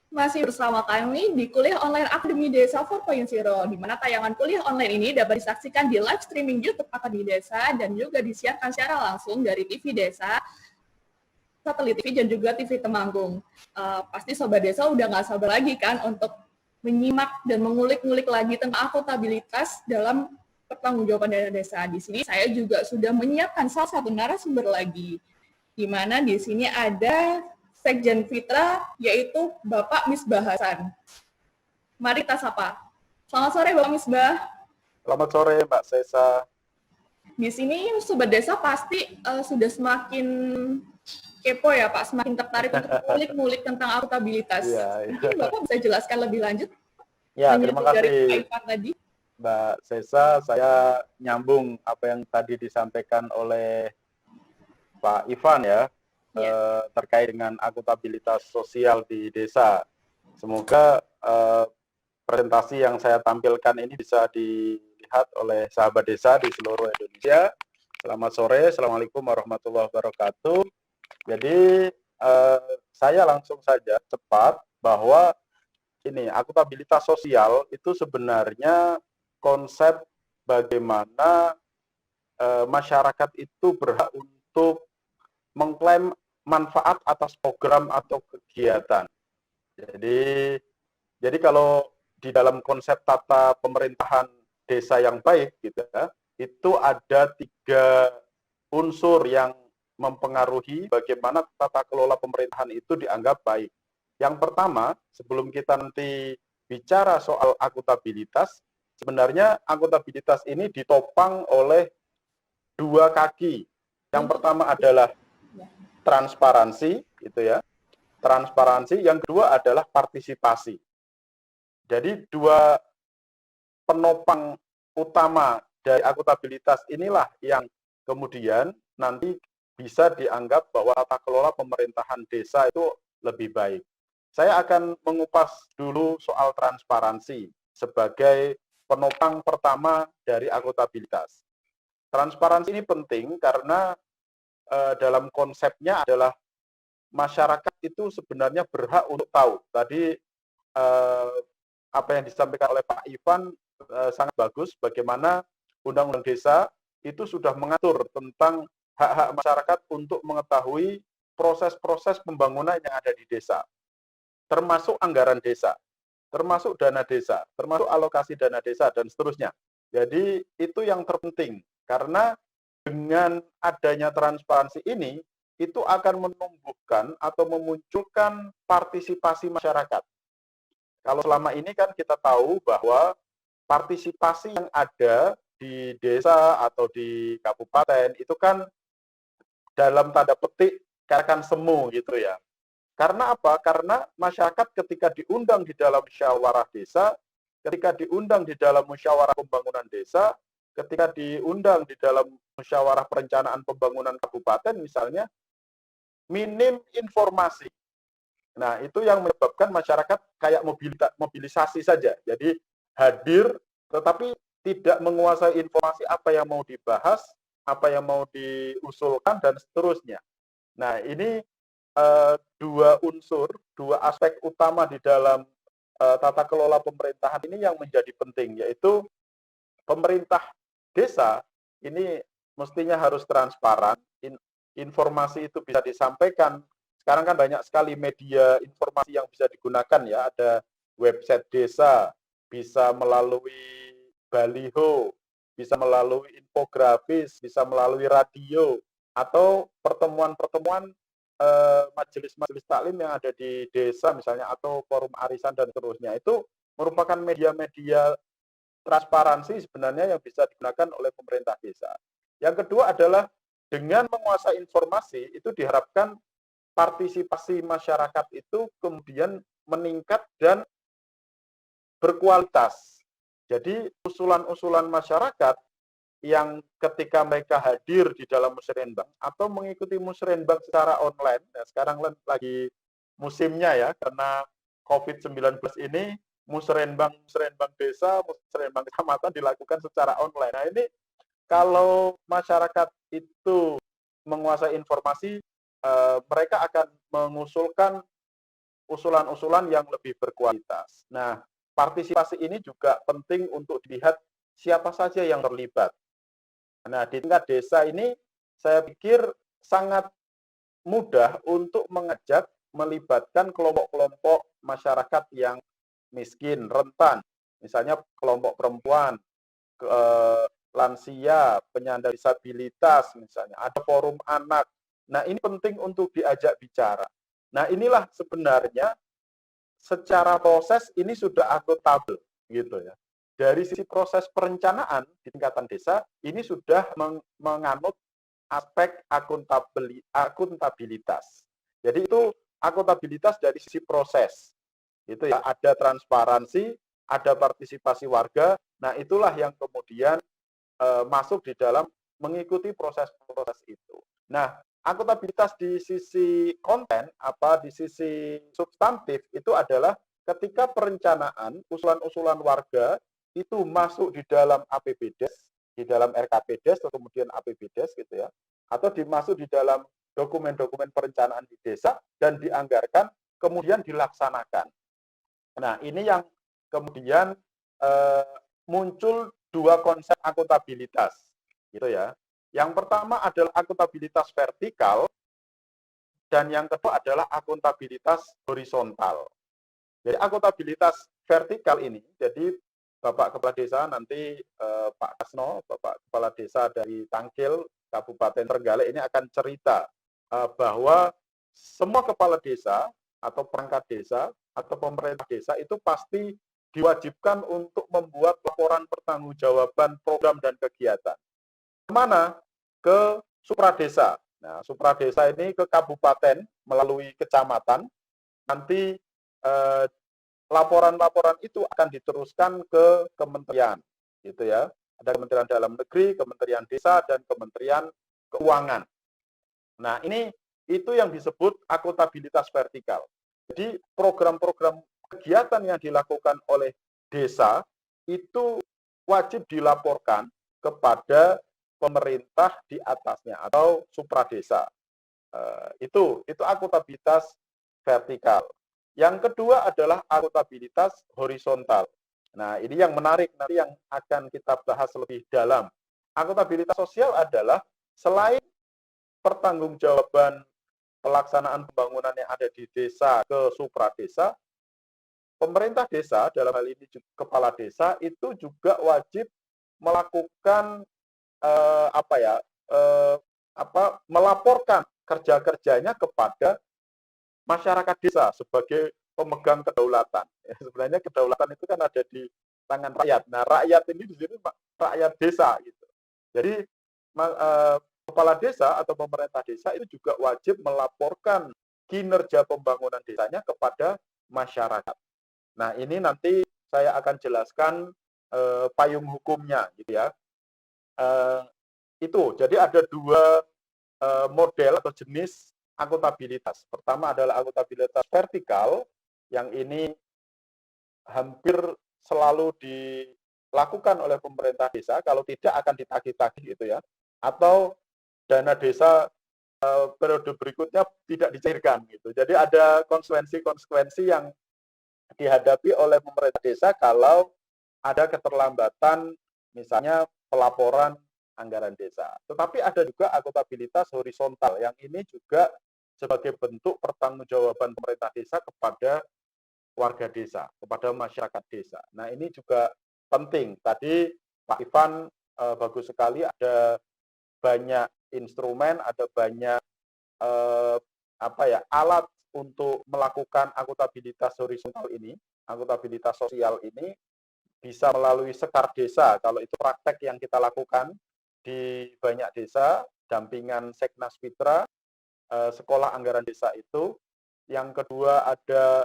Masih bersama kami di Kuliah Online Akademi Desa 4.0, di mana tayangan kuliah online ini dapat disaksikan di live streaming YouTube Akademi Desa dan juga disiarkan secara langsung dari TV Desa, satelit TV, dan juga TV Temanggung. Pasti Sobat Desa udah nggak sabar lagi kan untuk menyimak dan mengulik-ngulik lagi tentang akuntabilitas dalam pertanggungjawaban dana desa. Di sini saya juga sudah menyiapkan salah satu narasumber lagi, di mana di sini ada Sekjen Fitra, yaitu Bapak Misbah Hasan. Mari kita sapa. Selamat sore Bapak Misbah. Selamat sore Mbak Sesa. Di sini Sobat Desa pasti sudah semakin kepo ya Pak, semakin tertarik untuk ngulik-ngulik tentang akuntabilitas. Mungkin Bapak bisa jelaskan lebih lanjut? Ya, terima kasih dari Pak Ivan tadi. Mbak Sesa, saya nyambung apa yang tadi disampaikan oleh Pak Ivan ya, terkait dengan akuntabilitas sosial di desa. Semoga presentasi yang saya tampilkan ini bisa dilihat oleh sahabat desa di seluruh Indonesia. Selamat sore, Assalamualaikum warahmatullahi wabarakatuh. Jadi saya langsung saja cepat bahwa ini akuntabilitas sosial itu sebenarnya konsep bagaimana masyarakat itu berhak untuk mengklaim manfaat atas program atau kegiatan. Jadi kalau di dalam konsep tata pemerintahan desa yang baik gitu ya, itu ada 3 unsur yang mempengaruhi bagaimana tata kelola pemerintahan itu dianggap baik. Yang pertama, sebelum kita nanti bicara soal akuntabilitas, sebenarnya akuntabilitas ini ditopang oleh 2 kaki. Yang pertama adalah transparansi, gitu ya. Transparansi, yang kedua adalah partisipasi. Jadi 2 penopang utama dari akuntabilitas inilah yang kemudian nanti bisa dianggap bahwa tata kelola pemerintahan desa itu lebih baik. Saya akan mengupas dulu soal transparansi sebagai penopang pertama dari akuntabilitas. Transparansi ini penting karena dalam konsepnya adalah masyarakat itu sebenarnya berhak untuk tahu. Tadi apa yang disampaikan oleh Pak Ivan sangat bagus, bagaimana Undang-Undang Desa itu sudah mengatur tentang hak-hak masyarakat untuk mengetahui proses-proses pembangunan yang ada di desa, termasuk anggaran desa, termasuk dana desa, termasuk alokasi dana desa, dan seterusnya. Jadi itu yang terpenting, karena dengan adanya transparansi ini, itu akan menumbuhkan atau memunculkan partisipasi masyarakat. Kalau selama ini kan kita tahu bahwa partisipasi yang ada di desa atau di kabupaten itu kan dalam tanda petik kayak semu gitu ya. Karena apa? Karena masyarakat ketika diundang di dalam musyawarah desa, ketika diundang di dalam musyawarah pembangunan desa, ketika diundang di dalam musyawarah perencanaan pembangunan kabupaten misalnya, minim informasi. Nah, itu yang menyebabkan masyarakat kayak mobilisasi saja. Jadi hadir tetapi tidak menguasai informasi apa yang mau dibahas, apa yang mau diusulkan, dan seterusnya. Nah, ini 2 unsur, 2 aspek utama di dalam tata kelola pemerintahan ini yang menjadi penting, yaitu pemerintah desa ini mestinya harus transparan, informasi itu bisa disampaikan. Sekarang kan banyak sekali media informasi yang bisa digunakan ya, ada website desa, bisa melalui baliho, bisa melalui infografis, bisa melalui radio, atau pertemuan-pertemuan majelis-majelis taklim yang ada di desa misalnya, atau forum arisan dan seterusnya. Itu merupakan media-media transparansi sebenarnya yang bisa digunakan oleh pemerintah desa. Yang kedua adalah dengan menguasai informasi itu diharapkan partisipasi masyarakat itu kemudian meningkat dan berkualitas. Jadi usulan-usulan masyarakat yang ketika mereka hadir di dalam musrenbang atau mengikuti musrenbang secara online, nah sekarang lagi musimnya ya, karena COVID-19 ini musrenbang desa, musrenbang kecamatan dilakukan secara online. Nah ini kalau masyarakat itu menguasai informasi, mereka akan mengusulkan usulan-usulan yang lebih berkualitas. Nah, partisipasi ini juga penting untuk dilihat siapa saja yang terlibat. Nah, di tingkat desa ini saya pikir sangat mudah untuk mengajak melibatkan kelompok-kelompok masyarakat yang miskin, rentan, misalnya kelompok perempuan, lansia, penyandang disabilitas, misalnya ada forum anak. Nah, ini penting untuk diajak bicara. Nah, inilah sebenarnya secara proses ini sudah akuntabel, gitu ya. Dari sisi proses perencanaan di tingkatan desa, ini sudah menganut aspek akuntabilitas. Jadi itu akuntabilitas dari sisi proses. Itu ya, ada transparansi, ada partisipasi warga. Nah, itulah yang kemudian masuk di dalam mengikuti proses-proses itu. Nah, akuntabilitas di sisi konten, di sisi substantif itu adalah ketika perencanaan usulan-usulan warga itu masuk di dalam APBDes, di dalam RKPDes atau kemudian APBDes gitu ya, atau dimasuk di dalam dokumen-dokumen perencanaan di desa dan dianggarkan kemudian dilaksanakan. Nah, ini yang kemudian muncul dua konsep akuntabilitas, gitu ya. Yang pertama adalah akuntabilitas vertikal dan yang kedua adalah akuntabilitas horizontal. Jadi akuntabilitas vertikal ini, jadi Bapak Kepala Desa nanti Pak Kasno, Bapak Kepala Desa dari Tangkil, Kabupaten Trenggalek ini akan cerita bahwa semua kepala desa atau perangkat desa atau pemerintah desa itu pasti diwajibkan untuk membuat laporan pertanggungjawaban program dan kegiatan. Kemana? Ke supradesa. Nah, supradesa ini ke kabupaten melalui kecamatan. Nanti laporan-laporan itu akan diteruskan ke kementerian, gitu ya. Ada Kementerian Dalam Negeri, Kementerian Desa, dan Kementerian Keuangan. Nah, ini itu yang disebut akuntabilitas vertikal. Jadi program-program kegiatan yang dilakukan oleh desa itu wajib dilaporkan kepada pemerintah di atasnya atau supradesa. Itu akuntabilitas vertikal. Yang kedua adalah akuntabilitas horizontal. Nah, ini yang menarik nanti yang akan kita bahas lebih dalam. Akuntabilitas sosial adalah selain pertanggungjawaban pelaksanaan pembangunan yang ada di desa ke supradesa, pemerintah desa dalam hal ini kepala desa itu juga wajib melakukan melaporkan kerja-kerjanya kepada masyarakat desa sebagai pemegang kedaulatan. Ya, sebenarnya kedaulatan itu kan ada di tangan rakyat. Nah, rakyat ini di sini rakyat desa gitu. Jadi kepala desa atau pemerintah desa itu juga wajib melaporkan kinerja pembangunan desanya kepada masyarakat. Nah, ini nanti saya akan jelaskan payung hukumnya, gitu ya. Itu, jadi ada dua model atau jenis akuntabilitas. Pertama adalah akuntabilitas vertikal, yang ini hampir selalu dilakukan oleh pemerintah desa, kalau tidak akan ditagih-tagih gitu ya. Atau dana desa periode berikutnya tidak dicairkan gitu. Jadi ada konsekuensi-konsekuensi yang dihadapi oleh pemerintah desa kalau ada keterlambatan misalnya pelaporan anggaran desa. Tetapi ada juga akuntabilitas horizontal yang ini juga sebagai bentuk pertanggungjawaban pemerintah desa kepada warga desa, kepada masyarakat desa. Nah, ini juga penting. Tadi Pak Ivan bagus sekali, ada banyak instrumen, ada banyak alat untuk melakukan akuntabilitas horizontal ini, akuntabilitas sosial ini bisa melalui sekar desa. Kalau itu praktek yang kita lakukan di banyak desa, dampingan Seknas Fitra, sekolah anggaran desa itu. Yang kedua ada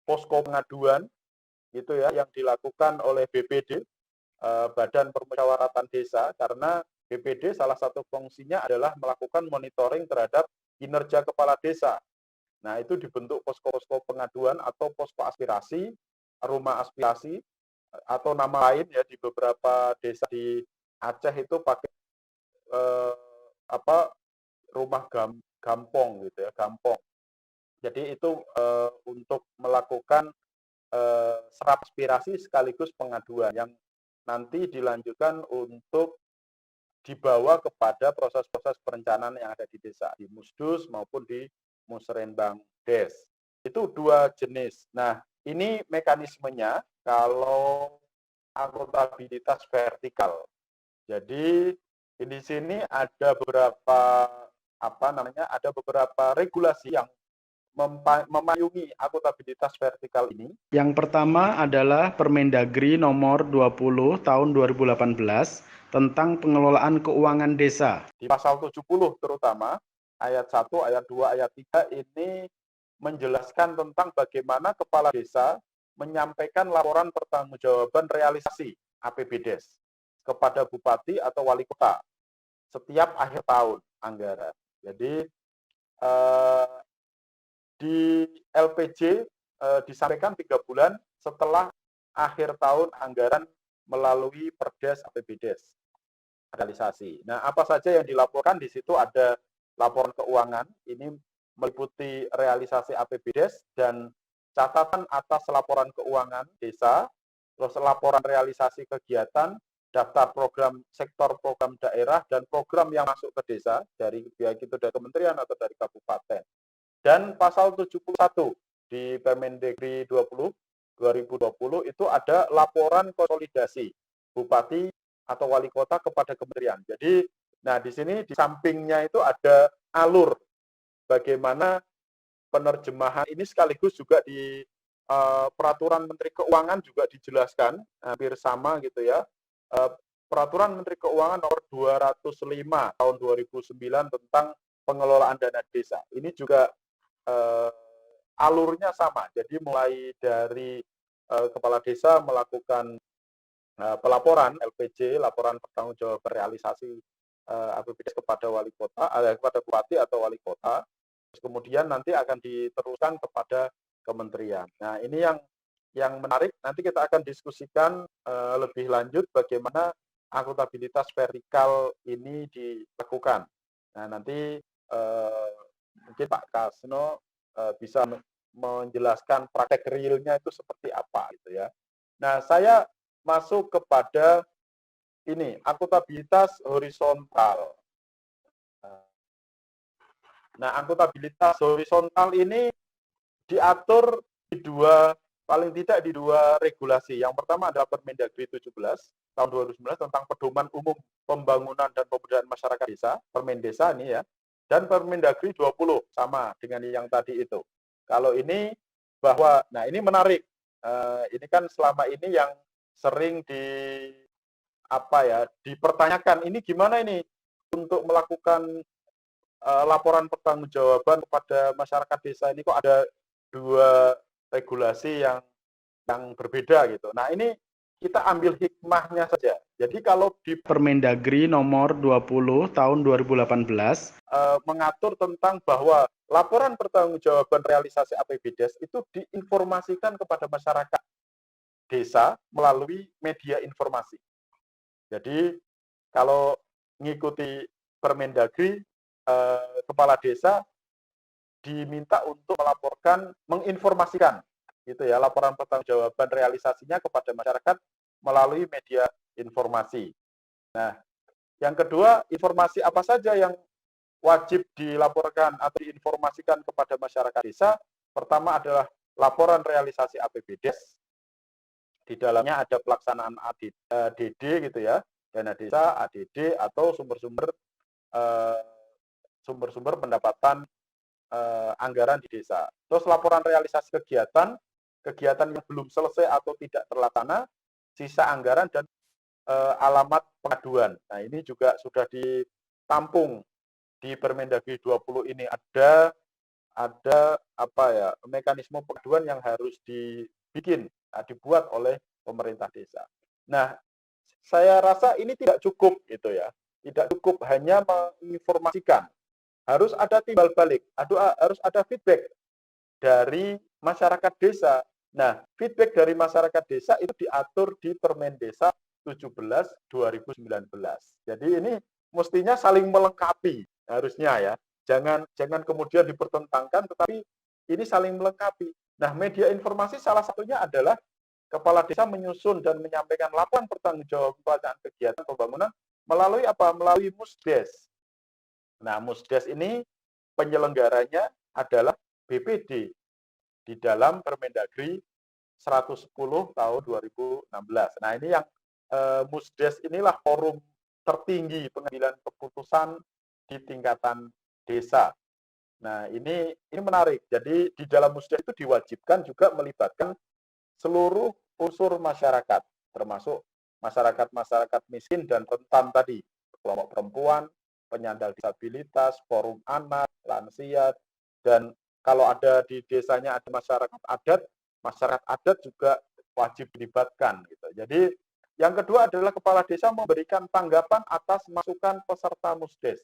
posko pengaduan, gitu ya, yang dilakukan oleh BPD, Badan Permusyawaratan Desa, karena BPD salah satu fungsinya adalah melakukan monitoring terhadap kinerja kepala desa. Nah, itu dibentuk posko-posko pengaduan atau posko aspirasi, rumah aspirasi, atau nama lain ya di beberapa desa di Aceh itu pakai rumah gampong gitu ya, gampong. Jadi itu untuk melakukan serap aspirasi sekaligus pengaduan yang nanti dilanjutkan untuk dibawa kepada proses-proses perencanaan yang ada di desa, di Musdus maupun di Musrenbang Des. Itu dua jenis. Nah, ini mekanismenya kalau akuntabilitas vertikal. Jadi di sini ada beberapa ada beberapa regulasi yang memayungi akuntabilitas vertikal ini. Yang pertama adalah Permendagri nomor 20 tahun 2018 tentang pengelolaan keuangan desa. Di pasal 70 terutama, ayat 1, ayat 2, ayat 3 ini menjelaskan tentang bagaimana kepala desa menyampaikan laporan pertanggungjawaban realisasi APBDes kepada bupati atau wali kota setiap akhir tahun anggaran. Jadi di LPJ disampaikan 3 bulan setelah akhir tahun anggaran melalui Perdes APBDes realisasi. Nah, apa saja yang dilaporkan di situ ada laporan keuangan, ini meliputi realisasi APBDes dan catatan atas laporan keuangan desa, terus laporan realisasi kegiatan, daftar program sektor program daerah dan program yang masuk ke desa dari baik itu dari kementerian atau dari kabupaten. Dan pasal 71 di Permendagri 20 2020 itu ada laporan konsolidasi bupati atau wali kota kepada kementerian. Jadi, nah di sini di sampingnya itu ada alur bagaimana penerjemahan ini sekaligus juga di peraturan Menteri Keuangan juga dijelaskan hampir sama gitu ya. Peraturan Menteri Keuangan nomor 205 tahun 2009 tentang pengelolaan dana desa. Ini juga alurnya sama. Jadi mulai dari kepala desa melakukan pelaporan LPJ, laporan pertanggungjawaban realisasi APBDes kepada wali kota, kepada bupati atau wali kota. Terus kemudian nanti akan diteruskan kepada kementerian. Nah, ini yang menarik. Nanti kita akan diskusikan lebih lanjut bagaimana akuntabilitas vertikal ini dilakukan. Nah, nanti mungkin Pak Kasno bisa menjelaskan praktek realnya itu seperti apa gitu ya. Nah, saya masuk kepada ini akuntabilitas horizontal. Nah, akuntabilitas horizontal ini diatur di paling tidak di dua regulasi. Yang pertama adalah Permendagri 17 tahun 2019 tentang pedoman umum pembangunan dan pemberdayaan masyarakat desa, Permendesa ini ya. Dan Permendagri 20 sama dengan yang tadi itu. Kalau ini bahwa, nah ini menarik. Ini kan selama ini yang sering dipertanyakan, ini gimana ini untuk melakukan laporan pertanggungjawaban kepada masyarakat desa ini kok ada dua regulasi yang berbeda gitu. Nah ini kita ambil hikmahnya saja. Jadi kalau di Permendagri nomor 20 tahun 2018 mengatur tentang bahwa laporan pertanggungjawaban realisasi APBDes itu diinformasikan kepada masyarakat desa melalui media informasi. Jadi kalau mengikuti Permendagri, kepala desa diminta untuk melaporkan, menginformasikan gitu ya, laporan pertanggungjawaban realisasinya kepada masyarakat melalui media informasi. Nah, yang kedua, informasi apa saja yang wajib dilaporkan atau diinformasikan kepada masyarakat desa? Pertama adalah laporan realisasi APBDes. Di dalamnya ada pelaksanaan DD gitu ya, dana desa, ADD atau sumber-sumber pendapatan anggaran di desa. Terus laporan realisasi kegiatan yang belum selesai atau tidak terlaksana, sisa anggaran dan alamat pengaduan. Nah, ini juga sudah ditampung di Permendagri 20 ini ada mekanisme pengaduan yang harus dibuat oleh pemerintah desa. Nah, saya rasa ini tidak cukup gitu ya. Tidak cukup hanya menginformasikan. Harus ada timbal balik, harus ada feedback dari masyarakat desa. Nah, feedback dari masyarakat desa itu diatur di Permendesa 17 2019. Jadi ini mestinya saling melengkapi harusnya ya. Jangan kemudian dipertentangkan, tetapi ini saling melengkapi. Nah, media informasi salah satunya adalah kepala desa menyusun dan menyampaikan laporan pertanggungjawaban pelaksanaan kegiatan pembangunan melalui apa? Melalui Musdes. Nah, Musdes ini penyelenggaranya adalah BPD di dalam Permendagri 110 tahun 2016. Nah, ini yang Musdes inilah forum tertinggi pengambilan keputusan di tingkatan desa. Nah, ini menarik. Jadi di dalam Musdes itu diwajibkan juga melibatkan seluruh unsur masyarakat, termasuk masyarakat miskin dan rentan tadi, kelompok perempuan, penyandang disabilitas, forum anak, lansia, dan kalau ada di desanya ada masyarakat adat juga wajib dilibatkan. Gitu. Jadi yang kedua adalah kepala desa memberikan tanggapan atas masukan peserta Musdes.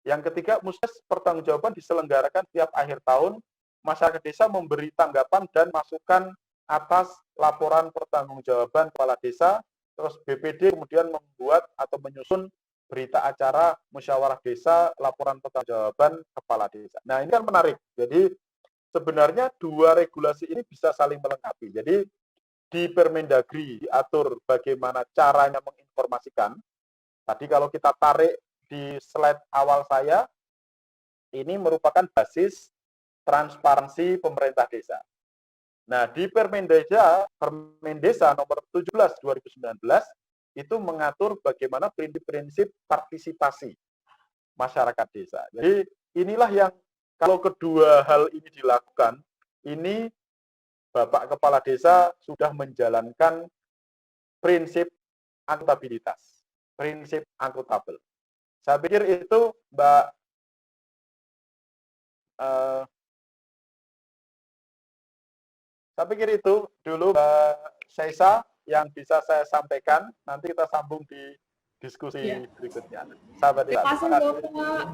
Yang ketiga, Musdes pertanggungjawaban diselenggarakan setiap akhir tahun. Masyarakat desa memberi tanggapan dan masukan atas laporan pertanggungjawaban kepala desa. Terus BPD kemudian membuat atau menyusun berita acara musyawarah desa, laporan pertanggungjawaban kepala desa. Nah, ini kan menarik. Jadi sebenarnya dua regulasi ini bisa saling melengkapi. Jadi di Permendagri diatur bagaimana caranya menginformasikan. Tadi kalau kita tarik di slide awal saya, ini merupakan basis transparansi pemerintah desa. Nah, di Permendesa nomor 17 2019 itu mengatur bagaimana prinsip-prinsip partisipasi masyarakat desa. Jadi inilah yang kalau kedua hal ini dilakukan, ini Bapak Kepala Desa sudah menjalankan prinsip akuntabilitas, prinsip akuntabel. Saya pikir itu saya pikir itu dulu Mbak Syaisa yang bisa saya sampaikan. Nanti kita sambung di diskusi berikutnya. Sahabat desa. Terima kasih Bapak.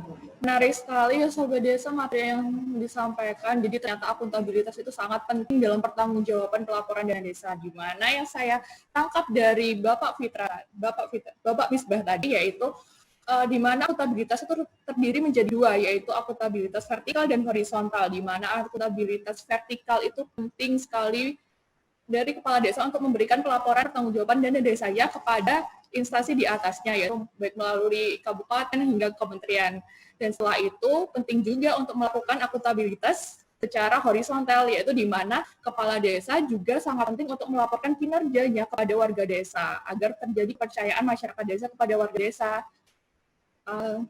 Menarik sekali ya Sobat Desa materi yang disampaikan. Jadi ternyata akuntabilitas itu sangat penting dalam pertanggungjawaban pelaporan dana desa. Di mana yang saya tangkap dari Bapak Misbah tadi yaitu di mana akuntabilitas itu terdiri menjadi dua, yaitu akuntabilitas vertikal dan horizontal, di mana akuntabilitas vertikal itu penting sekali dari kepala desa untuk memberikan pelaporan pertanggungjawaban dana desanya kepada instansi di atasnya, yaitu baik melalui kabupaten hingga kementerian. Dan setelah itu penting juga untuk melakukan akuntabilitas secara horizontal, yaitu di mana kepala desa juga sangat penting untuk melaporkan kinerjanya kepada warga desa, agar terjadi kepercayaan masyarakat desa kepada warga desa.